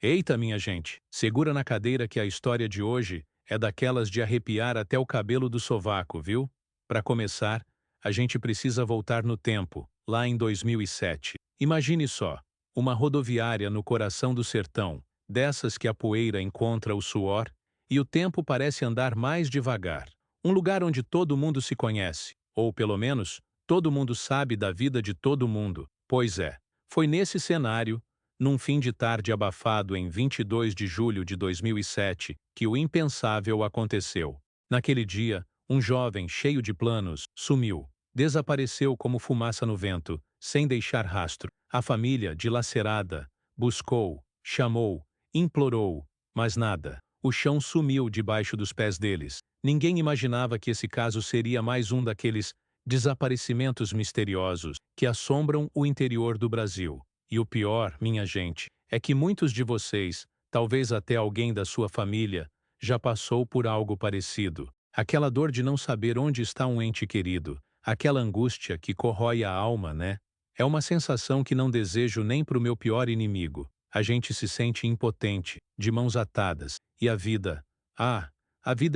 Eita, minha gente, segura na cadeira que a história de hoje é daquelas de arrepiar até o cabelo do sovaco, viu? Para começar, a gente precisa voltar no tempo, lá em 2007. Imagine só, uma rodoviária no coração do sertão, dessas que a poeira encontra o suor e o tempo parece andar mais devagar. Um lugar onde todo mundo se conhece, ou pelo menos, todo mundo sabe da vida de todo mundo. Pois é, foi nesse cenário, num fim de tarde abafado em 22 de julho de 2007, que o impensável aconteceu. Naquele dia, um jovem cheio de planos sumiu. Desapareceu como fumaça no vento, sem deixar rastro. A família, dilacerada, buscou, chamou, implorou, mas nada. O chão sumiu debaixo dos pés deles. Ninguém imaginava que esse caso seria mais um daqueles desaparecimentos misteriosos que assombram o interior do Brasil. E o pior, minha gente, é que muitos de vocês, talvez até alguém da sua família, já passou por algo parecido. Aquela dor de não saber onde está um ente querido, aquela angústia que corrói a alma, né? É uma sensação que não desejo nem para o meu pior inimigo. A gente se sente impotente, de mãos atadas, e a vida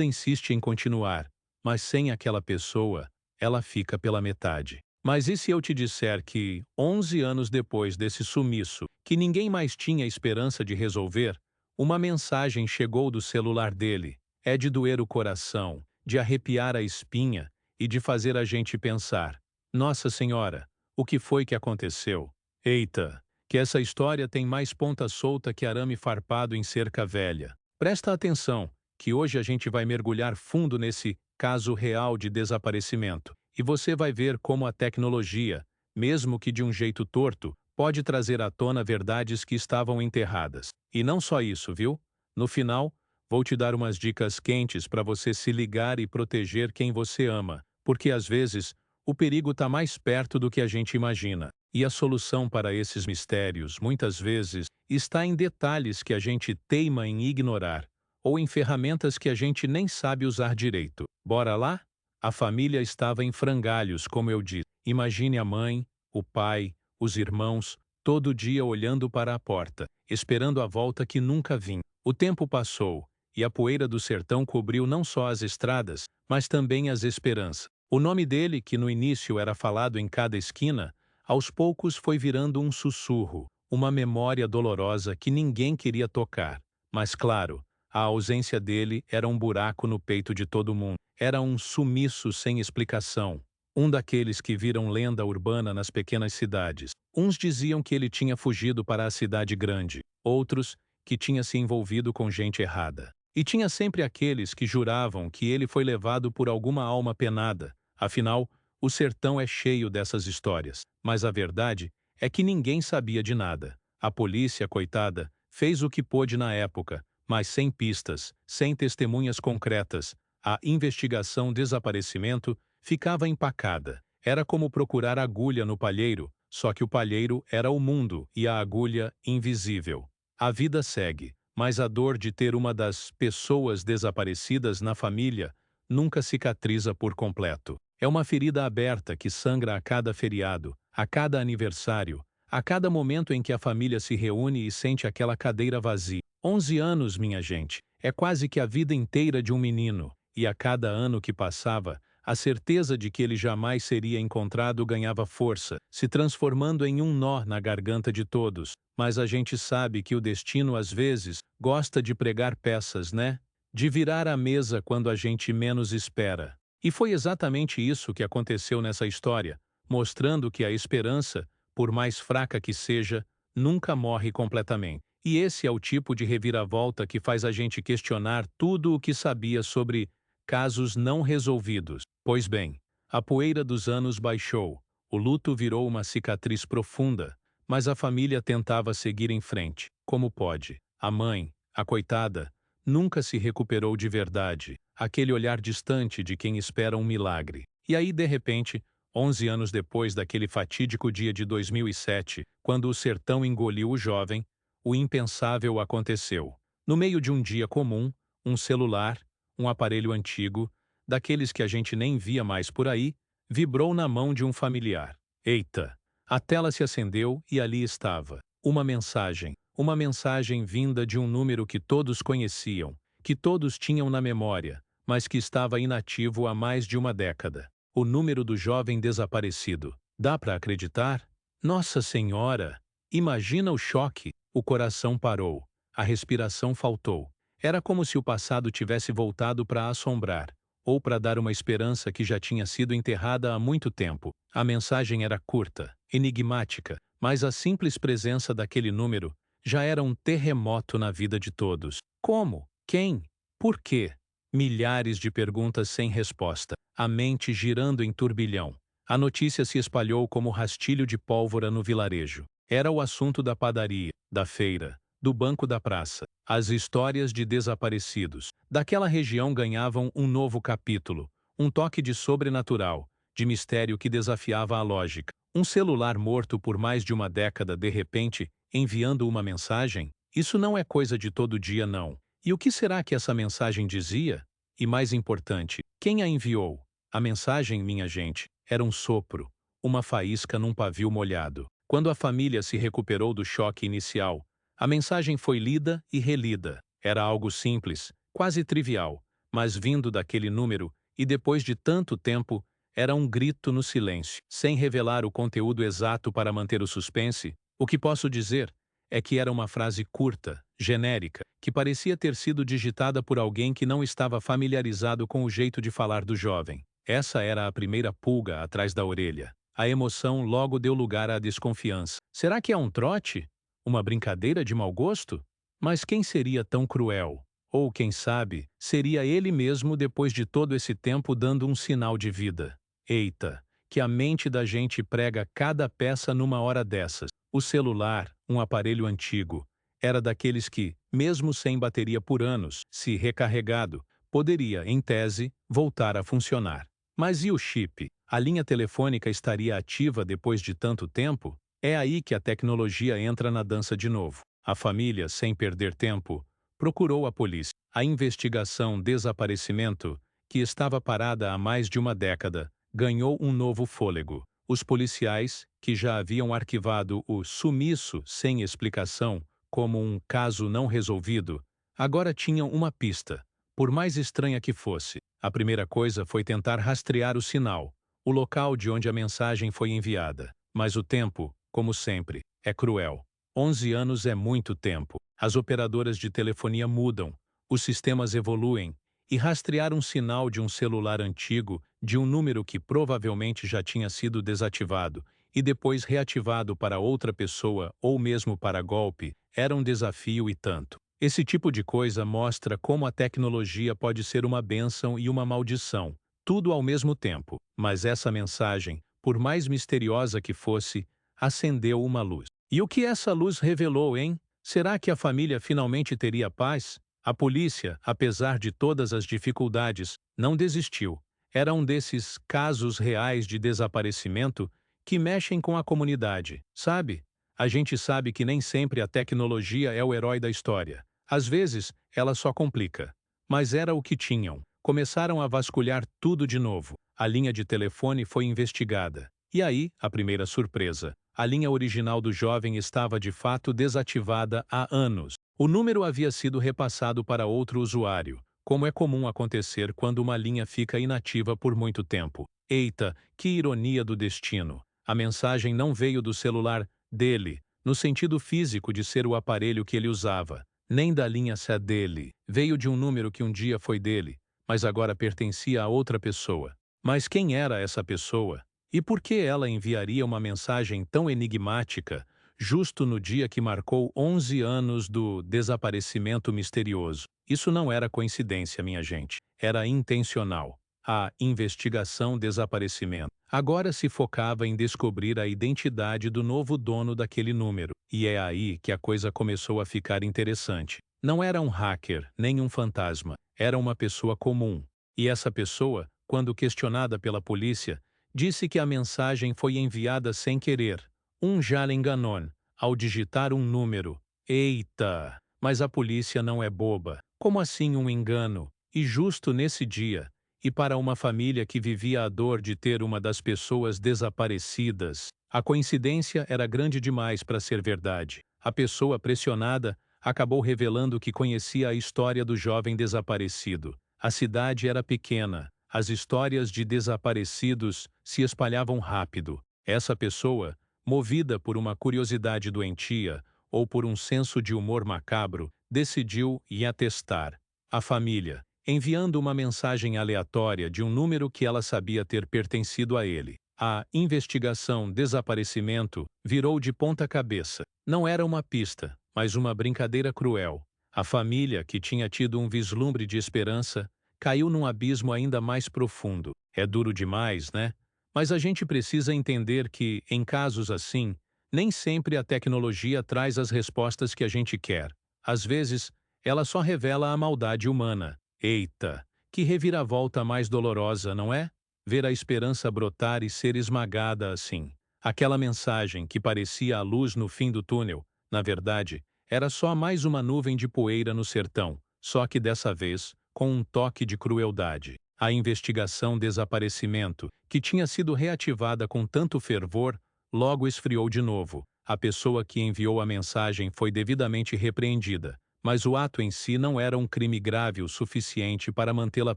insiste em continuar, mas sem aquela pessoa, ela fica pela metade. Mas e se eu te disser que, 11 anos depois desse sumiço, que ninguém mais tinha esperança de resolver, uma mensagem chegou do celular dele. É de doer o coração, de arrepiar a espinha e de fazer a gente pensar: Nossa Senhora, o que foi que aconteceu? Eita, que essa história tem mais ponta solta que arame farpado em cerca velha. Presta atenção, que hoje a gente vai mergulhar fundo nesse caso real de desaparecimento. E você vai ver como a tecnologia, mesmo que de um jeito torto, pode trazer à tona verdades que estavam enterradas. E não só isso, viu? No final, vou te dar umas dicas quentes para você se ligar e proteger quem você ama, porque às vezes o perigo está mais perto do que a gente imagina. E a solução para esses mistérios, muitas vezes, está em detalhes que a gente teima em ignorar, ou em ferramentas que a gente nem sabe usar direito. Bora lá? A família estava em frangalhos, como eu disse. Imagine a mãe, o pai, os irmãos, todo dia olhando para a porta, esperando a volta que nunca vinha. O tempo passou, e a poeira do sertão cobriu não só as estradas, mas também as esperanças. O nome dele, que no início era falado em cada esquina, aos poucos foi virando um sussurro, uma memória dolorosa que ninguém queria tocar. Mas claro, a ausência dele era um buraco no peito de todo mundo. Era um sumiço sem explicação. Um daqueles que viram lenda urbana nas pequenas cidades. Uns diziam que ele tinha fugido para a cidade grande. Outros, que tinha se envolvido com gente errada. E tinha sempre aqueles que juravam que ele foi levado por alguma alma penada. Afinal, o sertão é cheio dessas histórias. Mas a verdade é que ninguém sabia de nada. A polícia, coitada, fez o que pôde na época, mas sem pistas, sem testemunhas concretas. A investigação desaparecimento ficava empacada. Era como procurar agulha no palheiro, só que o palheiro era o mundo e a agulha invisível. A vida segue, mas a dor de ter uma das pessoas desaparecidas na família nunca cicatriza por completo. É uma ferida aberta que sangra a cada feriado, a cada aniversário, a cada momento em que a família se reúne e sente aquela cadeira vazia. 11 anos, minha gente, é quase que a vida inteira de um menino, e a cada ano que passava, a certeza de que ele jamais seria encontrado ganhava força, se transformando em um nó na garganta de todos. Mas a gente sabe que o destino às vezes gosta de pregar peças, né? De virar a mesa quando a gente menos espera. E foi exatamente isso que aconteceu nessa história, mostrando que a esperança, por mais fraca que seja, nunca morre completamente. E esse é o tipo de reviravolta que faz a gente questionar tudo o que sabia sobre casos não resolvidos. Pois bem, a poeira dos anos baixou, o luto virou uma cicatriz profunda, mas a família tentava seguir em frente, como pode. A mãe, a coitada, nunca se recuperou de verdade, aquele olhar distante de quem espera um milagre. E aí, de repente, 11 anos depois daquele fatídico dia de 2007, quando o sertão engoliu o jovem, o impensável aconteceu. No meio de um dia comum, um celular, um aparelho antigo, daqueles que a gente nem via mais por aí, vibrou na mão de um familiar. Eita! A tela se acendeu e ali estava. Uma mensagem, Uma mensagem vinda de um número que todos conheciam, que todos tinham na memória, mas que estava inativo há mais de uma década. O número do jovem desaparecido. Dá para acreditar? Nossa Senhora! Imagina o choque. O coração parou. A respiração faltou. Era como se o passado tivesse voltado para assombrar, ou para dar uma esperança que já tinha sido enterrada há muito tempo. A mensagem era curta, enigmática, mas a simples presença daquele número já era um terremoto na vida de todos. Como? Quem? Por quê? Milhares de perguntas sem resposta, a mente girando em turbilhão. A notícia se espalhou como rastilho de pólvora no vilarejo. Era o assunto da padaria, da feira, do banco da praça. As histórias de desaparecidos daquela região ganhavam um novo capítulo, um toque de sobrenatural, de mistério que desafiava a lógica. Um celular morto por mais de uma década de repente, enviando uma mensagem? Isso não é coisa de todo dia, não. E o que será que essa mensagem dizia? E mais importante, quem a enviou? A mensagem, minha gente, era um sopro, uma faísca num pavio molhado. Quando a família se recuperou do choque inicial, a mensagem foi lida e relida. Era algo simples, quase trivial, mas vindo daquele número, e depois de tanto tempo, era um grito no silêncio. Sem revelar o conteúdo exato para manter o suspense, o que posso dizer é que era uma frase curta, genérica, que parecia ter sido digitada por alguém que não estava familiarizado com o jeito de falar do jovem. Essa era a primeira pulga atrás da orelha. A emoção logo deu lugar à desconfiança. Será que é um trote? Uma brincadeira de mau gosto? Mas quem seria tão cruel? Ou, quem sabe, seria ele mesmo depois de todo esse tempo dando um sinal de vida? Eita, que a mente da gente prega cada peça numa hora dessas. O celular, um aparelho antigo, era daqueles que, mesmo sem bateria por anos, se recarregado, poderia, em tese, voltar a funcionar. Mas e o chip? A linha telefônica estaria ativa depois de tanto tempo? É aí que a tecnologia entra na dança de novo. A família, sem perder tempo, procurou a polícia. A investigação desaparecimento, que estava parada há mais de uma década, ganhou um novo fôlego. Os policiais, que já haviam arquivado o sumiço sem explicação como um caso não resolvido, agora tinham uma pista, por mais estranha que fosse. A primeira coisa foi tentar rastrear o sinal, o local de onde a mensagem foi enviada. Mas o tempo, como sempre, é cruel. 11 anos é muito tempo. As operadoras de telefonia mudam, os sistemas evoluem, e rastrear um sinal de um celular antigo, de um número que provavelmente já tinha sido desativado, e depois reativado para outra pessoa ou mesmo para golpe, era um desafio e tanto. Esse tipo de coisa mostra como a tecnologia pode ser uma bênção e uma maldição, tudo ao mesmo tempo. Mas essa mensagem, por mais misteriosa que fosse, acendeu uma luz. E o que essa luz revelou, hein? Será que a família finalmente teria paz? A polícia, apesar de todas as dificuldades, não desistiu. Era um desses casos reais de desaparecimento que mexem com a comunidade, sabe? A gente sabe que nem sempre a tecnologia é o herói da história. Às vezes, ela só complica. Mas era o que tinham. Começaram a vasculhar tudo de novo. A linha de telefone foi investigada. E aí, a primeira surpresa. A linha original do jovem estava de fato desativada há anos. O número havia sido repassado para outro usuário, como é comum acontecer quando uma linha fica inativa por muito tempo. Eita, que ironia do destino! A mensagem não veio do celular dele, no sentido físico de ser o aparelho que ele usava, nem da linha SE dele. Veio de um número que um dia foi dele, mas agora pertencia a outra pessoa. Mas quem era essa pessoa? E por que ela enviaria uma mensagem tão enigmática, justo no dia que marcou 11 anos do desaparecimento misterioso? Isso não era coincidência, minha gente. Era intencional. A investigação desaparecimento agora se focava em descobrir a identidade do novo dono daquele número. E é aí que a coisa começou a ficar interessante. Não era um hacker, nem um fantasma. Era uma pessoa comum. E essa pessoa, quando questionada pela polícia, disse que a mensagem foi enviada sem querer. Um já enganou ao digitar um número. Eita! Mas a polícia não é boba. Como assim um engano? E justo nesse dia, e para uma família que vivia a dor de ter uma das pessoas desaparecidas, a coincidência era grande demais para ser verdade. A pessoa pressionada acabou revelando que conhecia a história do jovem desaparecido. A cidade era pequena, as histórias de desaparecidos se espalhavam rápido. Essa pessoa, movida por uma curiosidade doentia ou por um senso de humor macabro, decidiu ir atestar a família, enviando uma mensagem aleatória de um número que ela sabia ter pertencido a ele. A investigação desaparecimento virou de ponta cabeça. Não era uma pista, mas uma brincadeira cruel. A família, que tinha tido um vislumbre de esperança, caiu num abismo ainda mais profundo. É duro demais, né? Mas a gente precisa entender que, em casos assim, nem sempre a tecnologia traz as respostas que a gente quer. Às vezes, ela só revela a maldade humana. Eita, que reviravolta mais dolorosa, não é? Ver a esperança brotar e ser esmagada assim. Aquela mensagem que parecia a luz no fim do túnel, na verdade, era só mais uma nuvem de poeira no sertão, só que dessa vez, com um toque de crueldade. A investigação desaparecimento, que tinha sido reativada com tanto fervor, logo esfriou de novo. A pessoa que enviou a mensagem foi devidamente repreendida, mas o ato em si não era um crime grave o suficiente para mantê-la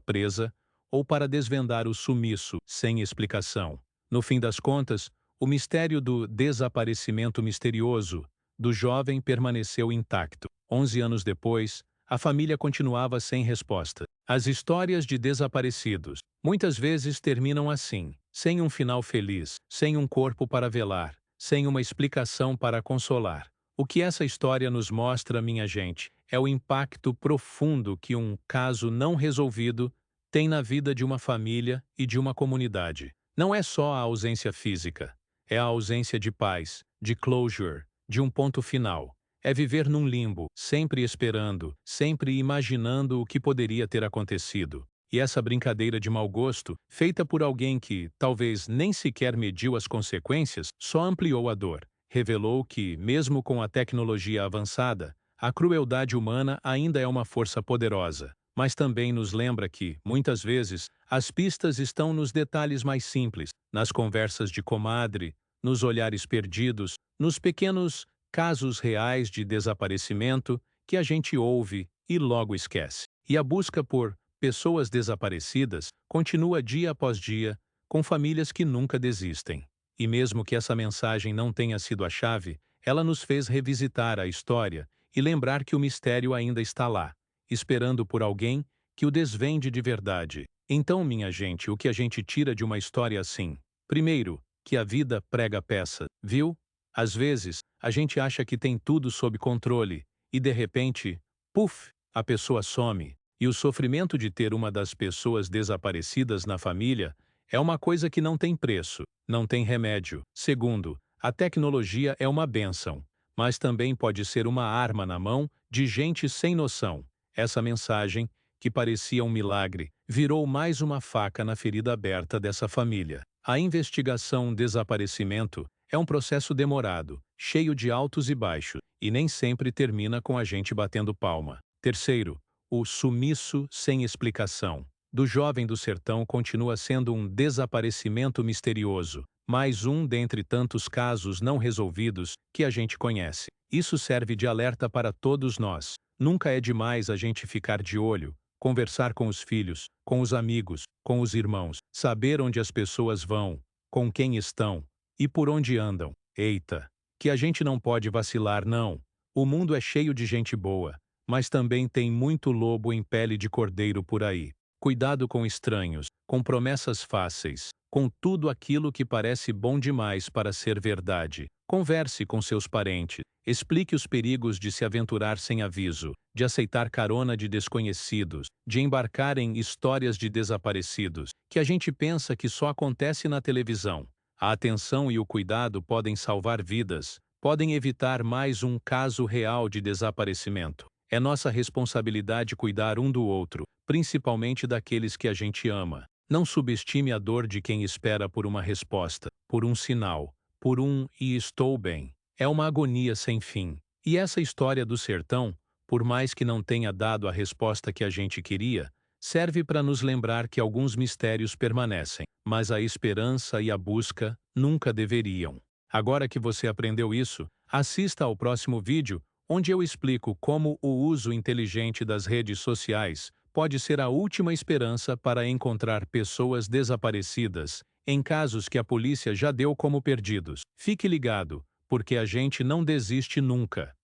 presa ou para desvendar o sumiço sem explicação. No fim das contas, o mistério do desaparecimento misterioso do jovem permaneceu intacto. 11 anos depois, a família continuava sem resposta. As histórias de desaparecidos muitas vezes terminam assim, sem um final feliz, sem um corpo para velar, sem uma explicação para consolar. O que essa história nos mostra, minha gente, é o impacto profundo que um caso não resolvido tem na vida de uma família e de uma comunidade. Não é só a ausência física, é a ausência de paz, de closure, de um ponto final. É viver num limbo, sempre esperando, sempre imaginando o que poderia ter acontecido. E essa brincadeira de mau gosto, feita por alguém que, talvez nem sequer mediu as consequências, só ampliou a dor. Revelou que, mesmo com a tecnologia avançada, a crueldade humana ainda é uma força poderosa. Mas também nos lembra que, muitas vezes, as pistas estão nos detalhes mais simples, nas conversas de comadre, nos olhares perdidos, nos pequenos casos reais de desaparecimento que a gente ouve e logo esquece. E a busca por pessoas desaparecidas continua dia após dia, com famílias que nunca desistem. E mesmo que essa mensagem não tenha sido a chave, ela nos fez revisitar a história e lembrar que o mistério ainda está lá, esperando por alguém que o desvende de verdade. Então, minha gente, o que a gente tira de uma história assim? Primeiro, que a vida prega peça, viu? Às vezes, a gente acha que tem tudo sob controle, e de repente, puf, a pessoa some. E o sofrimento de ter uma das pessoas desaparecidas na família é uma coisa que não tem preço, não tem remédio. Segundo, a tecnologia é uma bênção, mas também pode ser uma arma na mão de gente sem noção. Essa mensagem, que parecia um milagre, virou mais uma faca na ferida aberta dessa família. A investigação desaparecimento é um processo demorado, cheio de altos e baixos, e nem sempre termina com a gente batendo palma. Terceiro, o sumiço sem explicação do jovem do sertão continua sendo um desaparecimento misterioso, mais um dentre tantos casos não resolvidos que a gente conhece. Isso serve de alerta para todos nós. Nunca é demais a gente ficar de olho, conversar com os filhos, com os amigos, com os irmãos, saber onde as pessoas vão, com quem estão e por onde andam. Eita, que a gente não pode vacilar, não. O mundo é cheio de gente boa, mas também tem muito lobo em pele de cordeiro por aí. Cuidado com estranhos, com promessas fáceis, com tudo aquilo que parece bom demais para ser verdade. Converse com seus parentes, explique os perigos de se aventurar sem aviso, de aceitar carona de desconhecidos, de embarcar em histórias de desaparecidos, que a gente pensa que só acontece na televisão. A atenção e o cuidado podem salvar vidas, podem evitar mais um caso real de desaparecimento. É nossa responsabilidade cuidar um do outro, principalmente daqueles que a gente ama. Não subestime a dor de quem espera por uma resposta, por um sinal, por um "e estou bem". É uma agonia sem fim. E essa história do sertão, por mais que não tenha dado a resposta que a gente queria, serve para nos lembrar que alguns mistérios permanecem, mas a esperança e a busca nunca deveriam. Agora que você aprendeu isso, Assista ao próximo vídeo, onde eu explico como o uso inteligente das redes sociais pode ser a última esperança para encontrar pessoas desaparecidas, em casos que a polícia já deu como perdidos. Fique ligado, porque a gente não desiste nunca.